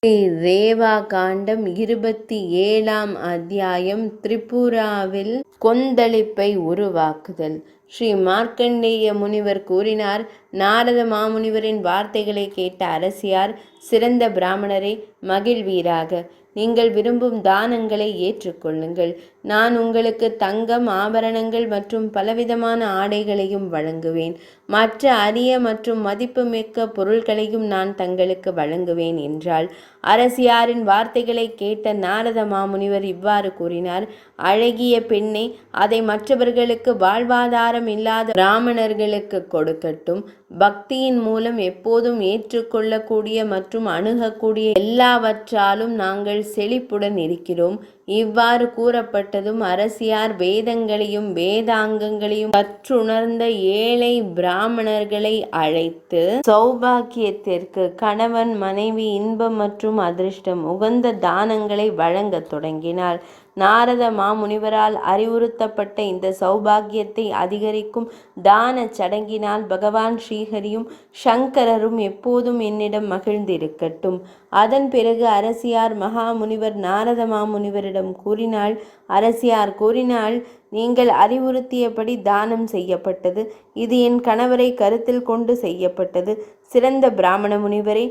ஸ்ரீ ரேவா காண்டம் 27ஆம் அத்தியாயம். திரிபுராவில் கொந்தளிப்பை உருவாக்குதல். ஸ்ரீ மார்க்கண்டேய முனிவர் கூறினார். நாரத மாமுனிவரின் வார்த்தைகளை கேட்ட அரசியார், சிறந்த பிராமணரை, மகிழ்வீராக. நீங்கள் விரும்பும் தானங்களை ஏற்றுக்கொள்ளுங்கள். நான் உங்களுக்கு தங்கம், ஆபரணங்கள் மற்றும் பலவிதமான ஆடைகளையும் வழங்குவேன். மற்ற அரிய மற்றும் மதிப்புமிக்க பொருட்களையும் நான் தங்களுக்கு வழங்குவேன் என்றாள். அரசியாரின் வார்த்தைகளை கேட்ட நாரத மாமுனிவர் இவ்வாறு கூறினார். அழகிய பெண்ணை, அதை மற்றவர்களுக்கு வாழ்வாதாரம் இல்லாத பிராமணர்களுக்கு கொடுக்கட்டும். பக்தியின் மூலம் எப்போதும் ஏற்றுக்கொள்ளக்கூடிய மற்றும் அணுகக்கூடிய எல்லாவற்றாலும் நாங்கள் செழிப்புடன் இருக்கிறோம். இவ்வாறு கூறப்பட்டதும் அரசியார் வேதங்களையும் வேதாங்கங்களையும் கற்றுணர்ந்த ஏழை பிராமணர்களை அழைத்து சௌபாக்கியத்திற்கு, கணவன் மனைவி இன்பம் மற்றும் அதிர்ஷ்டம் உகந்த தானங்களை வழங்கத் தொடங்கினாள். நாரத மாமுனிவரால் அறிவுறுத்தப்பட்ட இந்த சௌபாகியத்தை அதிகரிக்கும் தான சடங்கினால் பகவான் ஸ்ரீஹரியும் சங்கரரும் எப்போதும் என்னிடம் மகிழ்ந்திருக்கட்டும். அதன் பிறகு அரசியார் மகாமுனிவர் நாரத மாமுனிவரிடம் கூறினாள். அரசியார் கூறினாள், நீங்கள் அறிவுறுத்தியபடி தானம் செய்யப்பட்டது. இது என் கணவரை கருத்தில் கொண்டு செய்யப்பட்டது. சிறந்த பிராமண முனிவரே,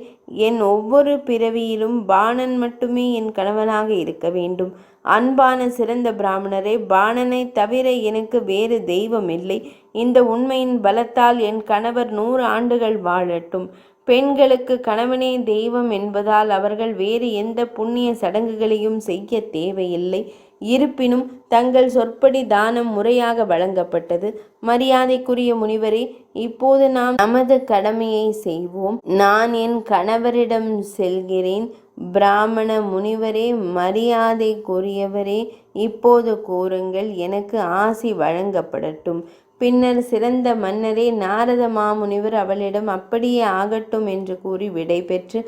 என் ஒவ்வொரு பிறவியிலும் பாணன் மட்டுமே என் கணவனாக இருக்க வேண்டும். அன்பான சிறந்த பிராமணரே, பாணனை தவிர எனக்கு வேறு தெய்வம் இல்லை. இந்த உண்மையின் பலத்தால் என் கணவர் 100 ஆண்டுகள் வாழட்டும். பெண்களுக்கு கணவனே தெய்வம் என்பதால் அவர்கள் வேறு எந்த புண்ணிய சடங்குகளையும் செய்ய தேவையில்லை. இருப்பினும் தங்கள் சொற்படி தானம் முறையாக வழங்கப்பட்டது. மரியாதைக்குரிய முனிவரே, இப்போது நாம் நமது கடமையை செய்வோம். நான் என் கணவரிடம் செல்கிறேன். பிராமண முனிவரே, மரியாதைக்குரியவரே, இப்போது கூறுங்கள், எனக்கு ஆசி வழங்கப்படட்டும். பின்னர் சிறந்த மன்னரே, நாரத மாமுனிவர் அவளிடம் அப்படியே ஆகட்டும் என்று கூறி விடை பெற்று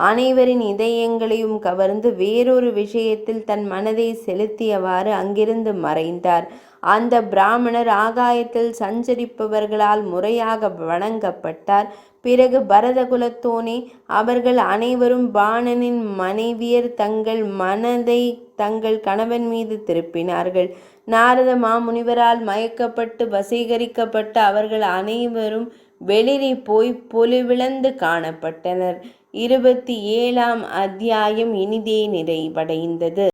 அனைவரின் இதயங்களையும் கவர்ந்து வேறொரு விஷயத்தில் தன் மனதை செலுத்தியவாறு அங்கிருந்து மறைந்தார். அந்த பிராமணர் ஆகாயத்தில் சஞ்சரிப்பவர்களால் முறையாக வணங்கப்பட்டார். பிறகு பரதகுலத்தோனே, அவர்கள் அனைவரும் பாணனின் மனைவியர் தங்கள் மனதை தங்கள் கணவன் மீது திருப்பினார்கள். நாரத மாமுனிவரால் மயக்கப்பட்டு வசீகரிக்கப்பட்ட அவர்கள் அனைவரும் வெளிரி போய் பொலிவிழந்து காணப்பட்டனர். 27ஆம் அத்தியாயம் இனிதே நிறைவடைந்தது.